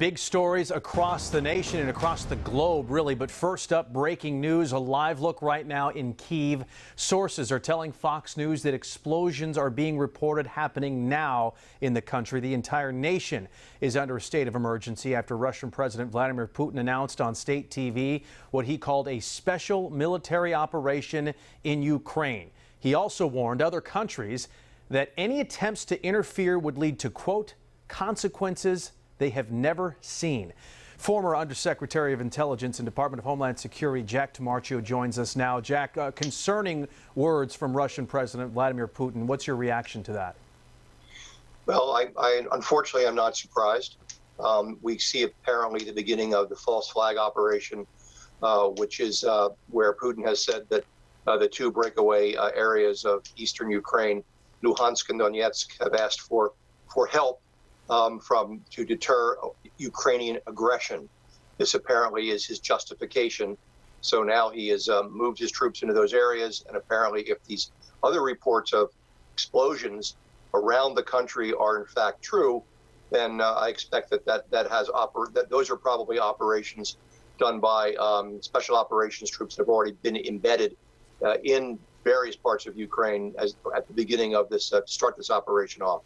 Big stories across the nation and across the globe, really. But first up, breaking news, a live look right now in Kyiv. Sources are telling Fox News that explosions are being reported happening now in the country. The entire nation is under a state of emergency after Russian President Vladimir Putin announced on state TV what he called a special military operation in Ukraine. He also warned other countries that any attempts to interfere would lead to, quote, consequences they have never seen. Former Undersecretary of Intelligence and Department of Homeland Security Jack DeMarcio joins us now. Jack, concerning words from Russian President Vladimir Putin, what's your reaction to that? Well, I unfortunately I'm not surprised. We see apparently the beginning of the false flag operation, which is where Putin has said that the two breakaway areas of eastern Ukraine, Luhansk and Donetsk, have asked for help to deter Ukrainian aggression. This apparently is his justification. So now he has moved his troops into those areas, and apparently if these other reports of explosions around the country are in fact true, then I expect that those are probably operations done by special operations troops that have already been embedded in various parts of Ukraine at the beginning of this, to start this operation off.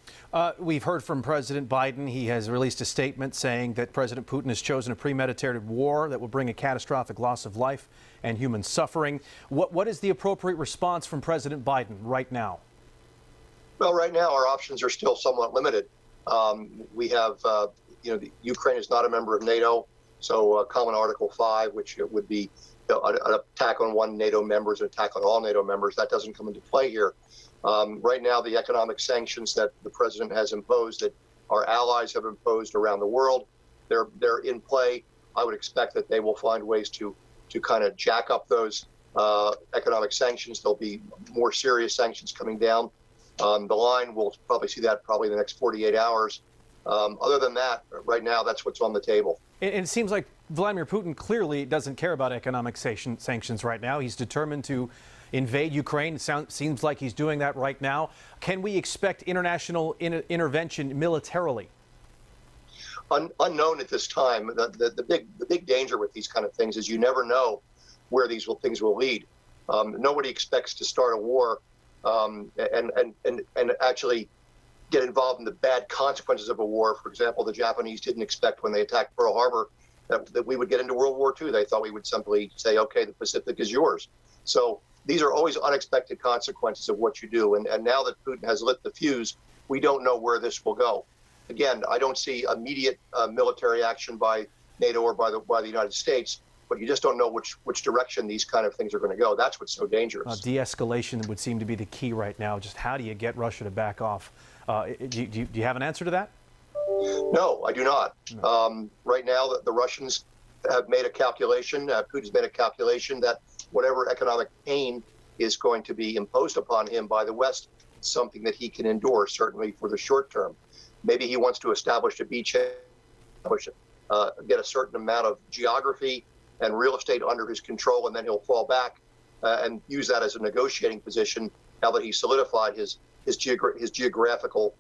We've heard from President Biden. He has released a statement saying that President Putin has chosen a premeditated war that will bring a catastrophic loss of life and human suffering. What is the appropriate response from President Biden right now? Well, right now our options are still somewhat limited. We have, Ukraine is not a member of NATO, so Common Article 5, which would be an attack on one NATO member is an attack on all NATO members. That doesn't come into play here. Right now, the economic sanctions that the president has imposed, that our allies have imposed around the world, they're in play. I would expect that they will find ways to kind of jack up those economic sanctions. There'll be more serious sanctions coming down the line. We'll probably see that probably in the next 48 hours. Other than that, right now, that's what's on the table. It seems like Vladimir Putin clearly doesn't care about economic sanctions right now. He's determined to invade Ukraine. It seems like he's doing that right now. Can we expect international intervention militarily? Unknown at this time. The big danger with these kind of things is you never know where these things will lead. Nobody expects to start a war and actually get involved in the bad consequences of a war. For example, the Japanese didn't expect when they attacked Pearl Harbor that we would get into World War II. They thought we would simply say, okay, the Pacific is yours. So these are always unexpected consequences of what you do. And now that Putin has lit the fuse, we don't know where this will go. Again, I don't see immediate military action by NATO or by the United States, but you just don't know which direction these kind of things are going to go. That's what's so dangerous. De-escalation would seem to be the key right now. Just how do you get Russia to back off? Do you have an answer to that? No, I do not. No. Right now, the Russians have made a calculation. Putin's made a calculation that whatever economic pain is going to be imposed upon him by the West is something that he can endure, certainly for the short term. Maybe he wants to establish a beachhead, get a certain amount of geography and real estate under his control, and then he'll fall back and use that as a negotiating position now that he's solidified his geographical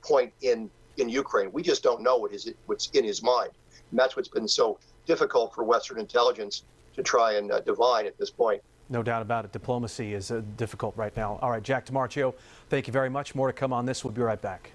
point in Ukraine. We just don't know what's in his mind. And that's what's been so difficult for Western intelligence to try and divine at this point. No doubt about it. Diplomacy is difficult right now. All right, Jack DeMarcio, thank you very much. More to come on this. We'll be right back.